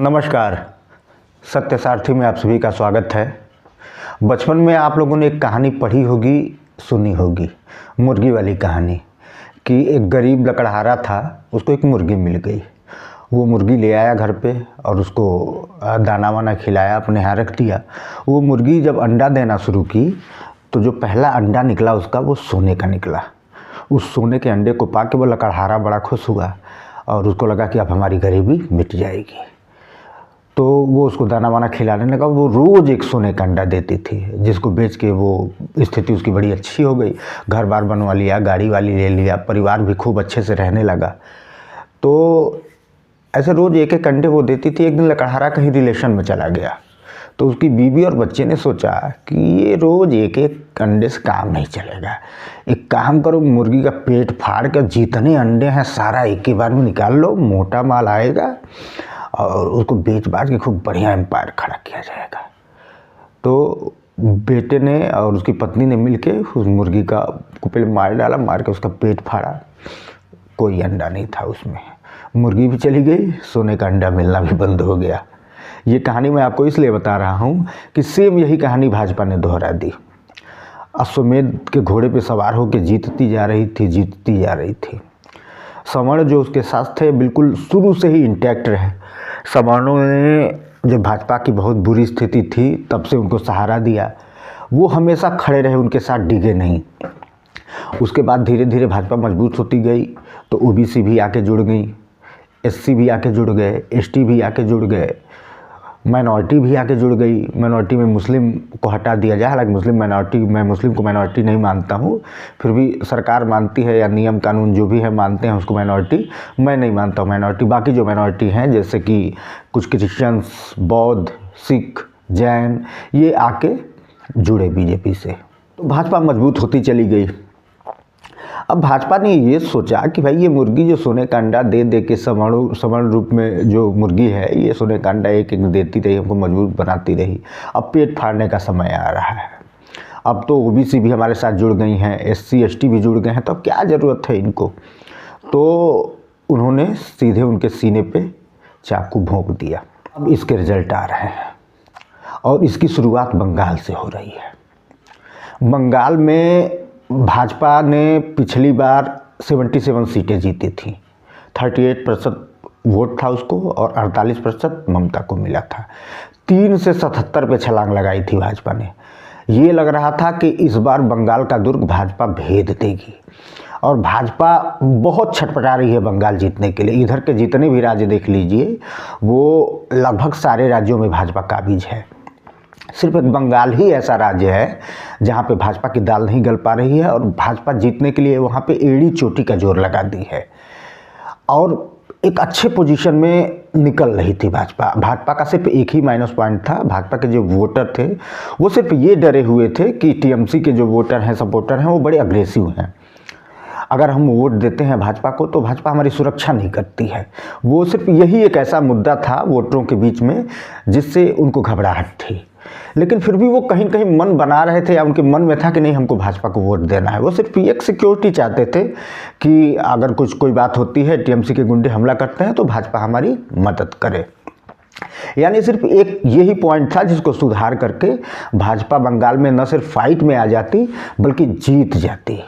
नमस्कार। सत्य सारथी में आप सभी का स्वागत है। बचपन में आप लोगों ने एक कहानी पढ़ी होगी, सुनी होगी, मुर्गी वाली कहानी कि एक गरीब लकड़हारा था, उसको एक मुर्गी मिल गई। वो मुर्गी ले आया घर पे और उसको दाना वाना खिलाया, अपने यहाँ रख दिया। वो मुर्गी जब अंडा देना शुरू की तो जो पहला अंडा निकला उसका, वो सोने का निकला। उस सोने के अंडे को पा के वो लकड़हारा बड़ा खुश हुआ और उसको लगा कि अब हमारी गरीबी मिट जाएगी। तो वो उसको दाना वाना खिलाने लगा। वो रोज़ एक सोने का अंडा देती थी, जिसको बेच के वो स्थिति उसकी बड़ी अच्छी हो गई। घर बार बनवा लिया, गाड़ी वाली ले लिया, परिवार भी खूब अच्छे से रहने लगा। तो ऐसे रोज़ एक एक अंडे वो देती थी। एक दिन लकड़हारा कहीं रिलेशन में चला गया तो उसकी बीवी और बच्चे ने सोचा कि ये रोज़ एक एक अंडे से काम नहीं चलेगा। एक काम करो, मुर्गी का पेट फाड़ कर जितने अंडे हैं सारा एक ही बार में निकाल लो, मोटा माल आएगा और उसको बेच बाच के खूब बढ़िया एम्पायर खड़ा किया जाएगा। तो बेटे ने और उसकी पत्नी ने मिल के उस मुर्गी का को पहले मार डाला, मार के उसका पेट फाड़ा। कोई अंडा नहीं था उसमें। मुर्गी भी चली गई, सोने का अंडा मिलना भी बंद हो गया। ये कहानी मैं आपको इसलिए बता रहा हूँ कि सेम यही कहानी भाजपा ने दोहरा दी। अश्वमेध के घोड़े पे सवार होकर जीतती जा रही थी। सवर्ण जो उसके साथ थे बिल्कुल शुरू से ही इंटैक्ट रहे। सवर्णों ने जब भाजपा की बहुत बुरी स्थिति थी तब से उनको सहारा दिया। वो हमेशा खड़े रहे, उनके साथ डिगे नहीं। उसके बाद धीरे धीरे भाजपा मजबूत होती गई तो ओबीसी भी आके जुड़ गई, एससी भी आके जुड़ गए, एसटी भी आके जुड़ गए, माइनॉरिटी भी आके जुड़ गई। माइनॉरिटी में मुस्लिम को हटा दिया जाए, हालांकि मैं मुस्लिम को माइनॉरिटी नहीं मानता हूँ, फिर भी सरकार मानती है या नियम कानून जो भी है मानते हैं उसको माइनॉरिटी। मैं नहीं मानता हूँ माइनॉरिटी। बाकी जो माइनॉरिटी हैं जैसे कि कुछ क्रिश्चियंस, बौद्ध, सिख, जैन, ये आके जुड़े बीजेपी से। तो भाजपा मजबूत होती चली गई। अब भाजपा ने ये सोचा कि भाई ये मुर्गी जो सोने का अंडा दे दे के सवर्ण रूप में जो मुर्गी है, ये सोने का अंडा एक एक देती रही, हमको मजबूत बनाती रही। अब पेट फाड़ने का समय आ रहा है। अब तो ओबीसी भी हमारे साथ जुड़ गई हैं, एससी एसटी भी जुड़ गए हैं, तो अब क्या ज़रूरत है इनको। तो उन्होंने सीधे उनके सीने पे चाकू भोंक दिया। अब इसके रिजल्ट आ रहे हैं और इसकी शुरुआत बंगाल से हो रही है। बंगाल में भाजपा ने पिछली बार 77 सीटें जीती थी। 38% वोट था उसको और 48% ममता को मिला था। 3 से 77 पे छलांग लगाई थी भाजपा ने। ये लग रहा था कि इस बार बंगाल का दुर्ग भाजपा भेद देगी और भाजपा बहुत छटपटा रही है बंगाल जीतने के लिए। इधर के जितने भी राज्य देख लीजिए, वो लगभग सारे राज्यों में भाजपा काबिज है। सिर्फ एक बंगाल ही ऐसा राज्य है जहाँ पे भाजपा की दाल नहीं गल पा रही है और भाजपा जीतने के लिए वहाँ पे एड़ी चोटी का जोर लगा दी है और एक अच्छे पोजीशन में निकल रही थी भाजपा का सिर्फ एक ही माइनस पॉइंट था। भाजपा के जो वोटर थे वो सिर्फ ये डरे हुए थे कि टीएमसी के जो वोटर हैं, सपोर्टर हैं, वो बड़े अग्रेसिव हैं। अगर हम वोट देते हैं भाजपा को तो भाजपा हमारी सुरक्षा नहीं करती है। वो सिर्फ यही एक ऐसा मुद्दा था वोटरों के बीच में जिससे उनको घबराहट थी। लेकिन फिर भी वो कहीं कहीं मन बना रहे थे या उनके मन में था कि नहीं, हमको भाजपा को वोट देना है। वो सिर्फ एक सिक्योरिटी चाहते थे कि अगर कोई बात होती है, टीएमसी के गुंडे हमला करते हैं तो भाजपा हमारी मदद करे। यानी सिर्फ एक यही पॉइंट था जिसको सुधार करके भाजपा बंगाल में न सिर्फ फाइट में आ जाती बल्कि जीत जाती।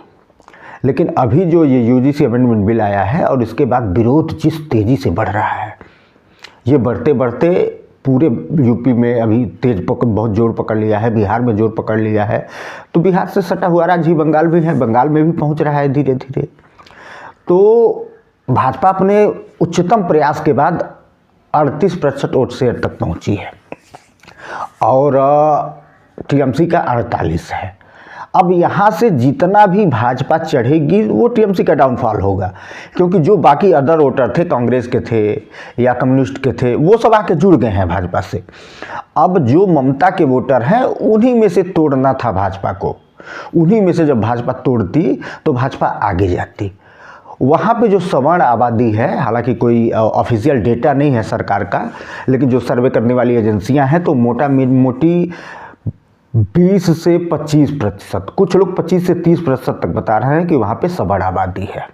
लेकिन अभी जो ये यूजीसी अमेंडमेंट बिल आया है और इसके बाद विरोध जिस तेज़ी से बढ़ रहा है, ये बढ़ते बढ़ते पूरे यूपी में अभी बहुत जोर पकड़ लिया है, बिहार में जोर पकड़ लिया है। तो बिहार से सटा हुआ राज्य बंगाल भी है, बंगाल में भी पहुंच रहा है धीरे धीरे। तो भाजपा अपने उच्चतम प्रयास के बाद 38% वोट शेयर तक पहुंची है और टीएमसी का 48 है। अब यहाँ से जितना भी भाजपा चढ़ेगी वो टीएमसी का डाउनफॉल होगा, क्योंकि जो बाकी अदर वोटर थे, कांग्रेस के थे या कम्युनिस्ट के थे, वो सब आके जुड़ गए हैं भाजपा से। अब जो ममता के वोटर हैं उन्हीं में से तोड़ना था भाजपा को। उन्हीं में से जब भाजपा तोड़ती तो भाजपा आगे जाती। वहाँ पे जो सवर्ण आबादी है, हालांकि कोई ऑफिशियल डेटा नहीं है सरकार का, लेकिन जो सर्वे करने वाली एजेंसियाँ हैं तो मोटी 20 से 25%, कुछ लोग 25 से 30% तक बता रहे हैं कि वहाँ पे सवर्ण आबादी है।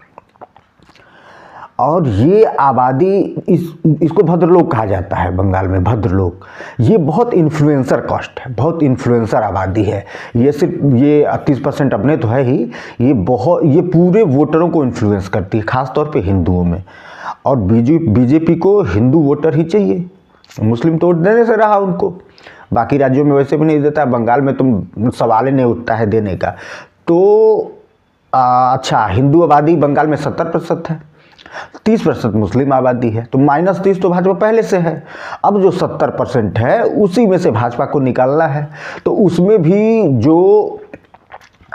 और ये आबादी इसको भद्रलोक कहा जाता है बंगाल में, भद्रलोक। ये बहुत इन्फ्लुएंसर कास्ट है, बहुत इन्फ्लुएंसर आबादी है। ये सिर्फ ये 30% अपने तो है ही, ये पूरे वोटरों को इन्फ्लुएंस करती है, ख़ास तौर पे हिंदुओं में। और बीजेपी को हिंदू वोटर ही चाहिए, मुस्लिम तो वोट देने से रहा उनको, बाकी राज्यों में वैसे भी नहीं देता, बंगाल में तुम सवाल ही नहीं उठता है देने का। तो अच्छा, हिंदू आबादी बंगाल में 70% है, 30% मुस्लिम आबादी है, तो -30 तो भाजपा पहले से है। अब जो 70% है उसी में से भाजपा को निकालना है। तो उसमें भी जो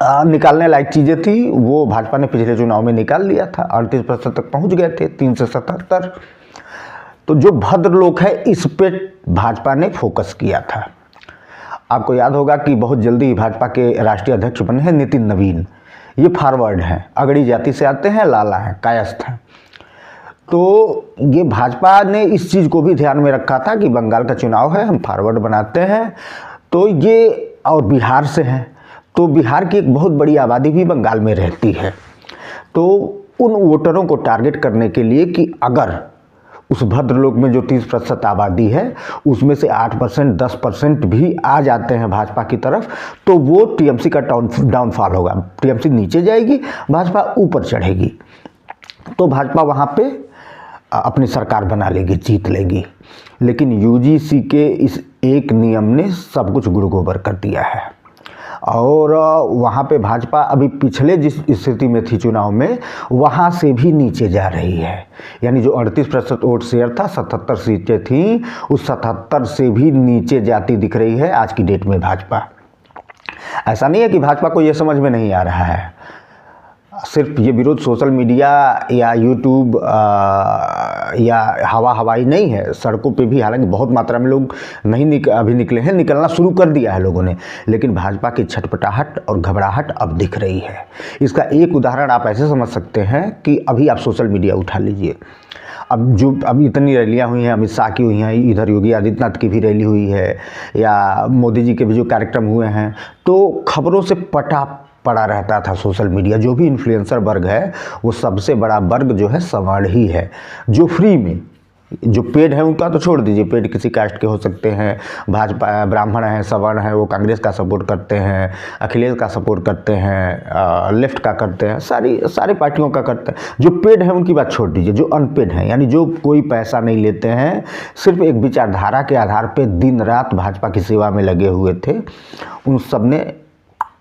निकालने लायक चीज़ें थी वो भाजपा ने पिछले चुनाव में निकाल लिया था, 38% तक पहुंच गए थे, 3 से 77। तो जो भद्रलोक है इस पे भाजपा ने फोकस किया था। आपको याद होगा कि बहुत जल्दी भाजपा के राष्ट्रीय अध्यक्ष बने हैं नितिन नवीन। ये फॉरवर्ड हैं, अगड़ी जाति से आते हैं, लाला हैं, कायस्थ हैं। तो ये भाजपा ने इस चीज़ को भी ध्यान में रखा था कि बंगाल का चुनाव है, हम फॉरवर्ड बनाते हैं। तो ये, और बिहार से हैं, तो बिहार की एक बहुत बड़ी आबादी भी बंगाल में रहती है। तो उन वोटरों को टारगेट करने के लिए कि अगर उस भद्रलोक में जो 30% आबादी है उसमें से 8%, 10% भी आ जाते हैं भाजपा की तरफ, तो वो टीएमसी का डाउनफॉल होगा। टीएमसी नीचे जाएगी, भाजपा ऊपर चढ़ेगी, तो भाजपा वहाँ पे अपनी सरकार बना लेगी, जीत लेगी। लेकिन यूजीसी के इस एक नियम ने सब कुछ गुड़ गोबर कर दिया है। और वहाँ पे भाजपा अभी पिछले जिस स्थिति में थी चुनाव में, वहाँ से भी नीचे जा रही है। यानी जो 38% वोट शेयर था, 77 सीटें थीं, उस 77 से भी नीचे जाती दिख रही है आज की डेट में भाजपा। ऐसा नहीं है कि भाजपा को ये समझ में नहीं आ रहा है, सिर्फ ये विरोध सोशल मीडिया या यूट्यूब या हवाई नहीं है, सड़कों पे भी हालांकि बहुत मात्रा में लोग नहीं अभी निकले हैं, निकलना शुरू कर दिया है लोगों ने, लेकिन भाजपा की छटपटाहट और घबराहट अब दिख रही है। इसका एक उदाहरण आप ऐसे समझ सकते हैं कि अभी आप सोशल मीडिया उठा लीजिए, अब इतनी रैलियां हुई हैं, अमित शाह की हुई हैं, इधर योगी आदित्यनाथ की भी रैली हुई है, या मोदी जी के भी जो कार्यक्रम हुए हैं, तो खबरों से पड़ा रहता था सोशल मीडिया। जो भी इन्फ्लुएंसर वर्ग है वो सबसे बड़ा वर्ग जो है सवर्ण ही है, जो फ्री में, जो पेड है उनका तो छोड़ दीजिए, पेड किसी कास्ट के हो सकते हैं, भाजपा ब्राह्मण हैं, सवर्ण हैं, वो कांग्रेस का सपोर्ट करते हैं, अखिलेश का सपोर्ट करते हैं, लेफ्ट का करते हैं, सारी पार्टियों का करते हैं। जो पेड है उनकी बात छोड़ दीजिए, जो अनपेड हैं, यानी जो कोई पैसा नहीं लेते हैं, सिर्फ एक विचारधारा के आधार पर दिन रात भाजपा की सेवा में लगे हुए थे, उन सब ने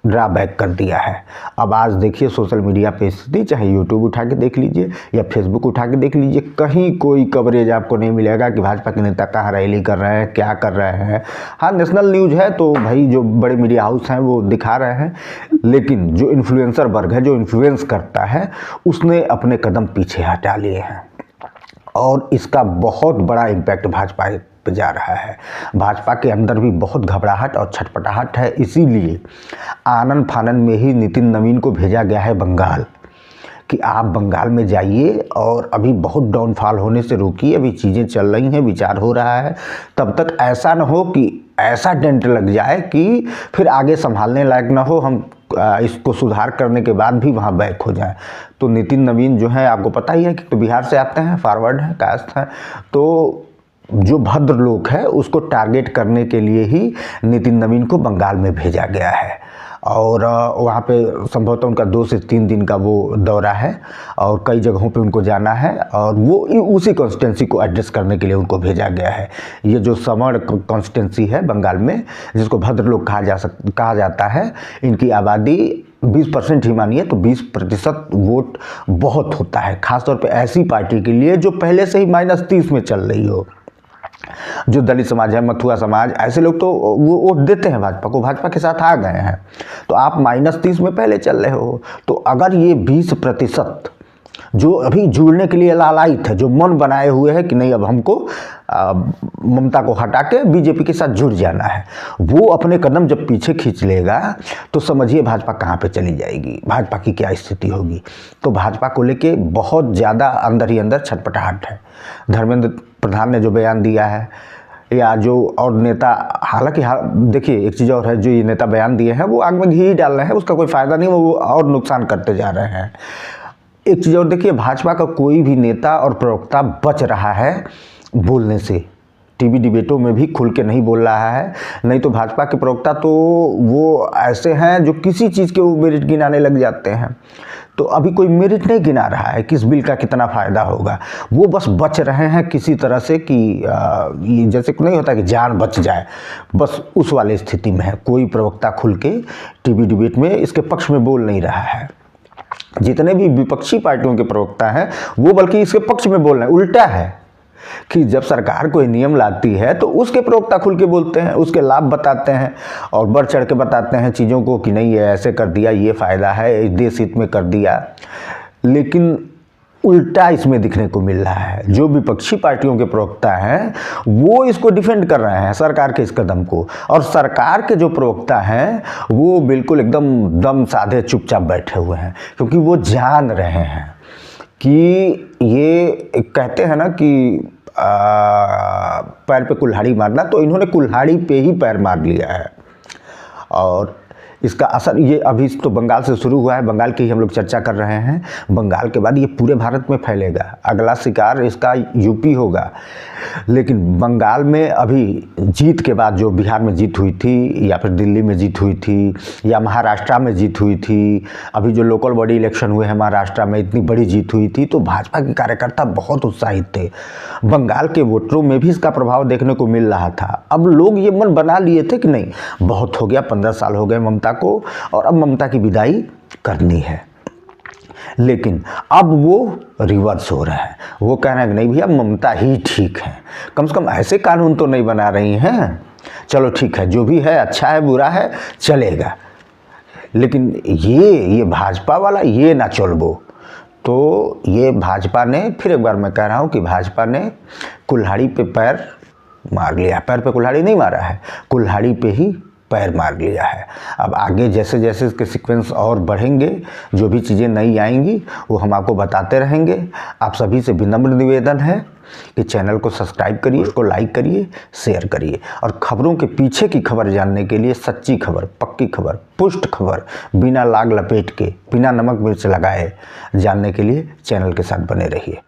ड्रा बैक कर दिया है। अब आज देखिए सोशल मीडिया पे स्थिति, चाहे यूट्यूब उठा के देख लीजिए या फेसबुक उठा के देख लीजिए, कहीं कोई कवरेज आपको नहीं मिलेगा कि भाजपा के नेता कहाँ रैली कर रहे हैं, क्या कर रहे हैं। हाँ, नेशनल न्यूज़ है तो भाई जो बड़े मीडिया हाउस हैं वो दिखा रहे हैं, लेकिन जो इन्फ्लुएंसर वर्ग है, जो इन्फ्लुएंस करता है, उसने अपने कदम पीछे हटा लिए हैं और इसका बहुत बड़ा इम्पैक्ट भाजपा पे जा रहा है। भाजपा के अंदर भी बहुत घबराहट और छटपटाहट है, इसीलिए आनन फानन में ही नितिन नवीन को भेजा गया है बंगाल कि आप बंगाल में जाइए और अभी बहुत डाउनफॉल होने से रोकिए, अभी चीज़ें चल रही हैं, विचार हो रहा है, तब तक ऐसा न हो कि ऐसा डेंट लग जाए कि फिर आगे संभालने लायक ना हो, हम इसको सुधार करने के बाद भी वहाँ बैक हो जाए। तो नितिन नवीन जो है, आपको पता ही है कि तो बिहार से आते हैं, फॉरवर्ड हैं, कायस्थ हैं, तो जो भद्रलोक है उसको टारगेट करने के लिए ही नितिन नवीन को बंगाल में भेजा गया है। और वहाँ पे संभवतः उनका 2 से 3 दिन का वो दौरा है और कई जगहों पे उनको जाना है, और वो उसी कॉन्स्टिट्यूंसी को एड्रेस करने के लिए उनको भेजा गया है। ये जो सवर्ण कॉन्स्टिट्यूंसी है बंगाल में, जिसको भद्रलोक कहा जाता है, इनकी आबादी 20% ही मानिए तो 20% वोट बहुत होता है, खासतौर पे ऐसी पार्टी के लिए जो पहले से ही -30 में चल रही हो। जो दलित समाज है, मथुआ समाज, ऐसे लोग तो वो वोट देते हैं भाजपा को, भाजपा के साथ आ गए हैं। तो आप -30 में पहले चल रहे हो, तो अगर ये 20% जो अभी जुड़ने के लिए लालायित है, जो मन बनाए हुए है कि नहीं अब हमको ममता को हटा के बीजेपी के साथ जुड़ जाना है, वो अपने कदम जब पीछे खींच लेगा तो समझिए भाजपा कहाँ पे चली जाएगी, भाजपा की क्या स्थिति होगी। तो भाजपा को लेके बहुत ज़्यादा अंदर ही अंदर छटपटाहट है। धर्मेंद्र प्रधान ने जो बयान दिया है, या जो और नेता, हालांकि देखिए एक चीज़ और है, जो ये नेता बयान दिए हैं वो आग में घी डाल रहे हैं, उसका कोई फ़ायदा नहीं, वो और नुकसान करते जा रहे हैं। एक चीज़ और देखिए, भाजपा का कोई भी नेता और प्रवक्ता बच रहा है बोलने से, टीवी डिबेटों में भी खुल के नहीं बोल रहा है। नहीं तो भाजपा के प्रवक्ता तो वो ऐसे हैं जो किसी चीज़ के वो मेरिट गिनाने लग जाते हैं। तो अभी कोई मेरिट नहीं गिना रहा है किस बिल का कितना फ़ायदा होगा, वो बस बच रहे हैं किसी तरह से कि ये जैसे नहीं होता कि जान बच जाए, बस उस वाले स्थिति में है। कोई प्रवक्ता खुल के टीवी डिबेट में इसके पक्ष में बोल नहीं रहा है। जितने भी विपक्षी पार्टियों के प्रवक्ता हैं वो बल्कि इसके पक्ष में बोल रहे हैं। उल्टा है कि जब सरकार कोई नियम लाती है तो उसके प्रवक्ता खुल के बोलते हैं, उसके लाभ बताते हैं और बढ़ चढ़ के बताते हैं चीज़ों को कि नहीं ये ऐसे कर दिया, ये फ़ायदा है, देश हित में कर दिया। लेकिन उल्टा इसमें दिखने को मिल रहा है। जो विपक्षी पार्टियों के प्रवक्ता हैं वो इसको डिफेंड कर रहे हैं, सरकार के इस कदम को, और सरकार के जो प्रवक्ता हैं वो बिल्कुल एकदम दम साधे चुपचाप बैठे हुए हैं, क्योंकि वो जान रहे हैं कि ये कहते हैं ना कि पैर पे कुल्हाड़ी मारना, तो इन्होंने कुल्हाड़ी पे ही पैर मार लिया है। और इसका असर ये अभी तो बंगाल से शुरू हुआ है, बंगाल की ही हम लोग चर्चा कर रहे हैं। बंगाल के बाद ये पूरे भारत में फैलेगा, अगला शिकार इसका यूपी होगा। लेकिन बंगाल में अभी जीत के बाद, जो बिहार में जीत हुई थी या फिर दिल्ली में जीत हुई थी या महाराष्ट्र में जीत हुई थी, अभी जो लोकल बॉडी इलेक्शन हुए हैं महाराष्ट्र में, इतनी बड़ी जीत हुई थी, तो भाजपा के कार्यकर्ता बहुत उत्साहित थे। बंगाल के वोटरों में भी इसका प्रभाव देखने को मिल रहा था। अब लोग ये मन बना लिए थे कि नहीं, बहुत हो गया, 15 साल हो गए ममता को, और अब ममता की विदाई करनी है। लेकिन अब वो रिवर्स हो रहा है, वो कह रहे हैं कि नहीं भैया ममता ही ठीक है, कम से कम ऐसे कानून तो नहीं बना रही हैं, चलो ठीक है, जो भी है अच्छा है बुरा है चलेगा, लेकिन ये भाजपा वाला ये ना चलबो। तो ये भाजपा ने, फिर एक बार मैं कह रहा हूँ कि भाजपा ने कुल्हाड़ी पे पैर मार लिया। पैर पे कुल्हाड़ी नहीं मारा है, कुल्हाड़ी पे ही पैर मार लिया है। अब आगे जैसे जैसे इसके सीक्वेंस और बढ़ेंगे, जो भी चीज़ें नई आएंगी वो हम आपको बताते रहेंगे। आप सभी से विनम्र निवेदन है कि चैनल को सब्सक्राइब करिए, इसको लाइक करिए, शेयर करिए, और खबरों के पीछे की खबर जानने के लिए, सच्ची खबर, पक्की खबर, पुष्ट खबर, बिना लाग लपेट के, बिना नमक मिर्च लगाए जानने के लिए चैनल के साथ बने रहिए।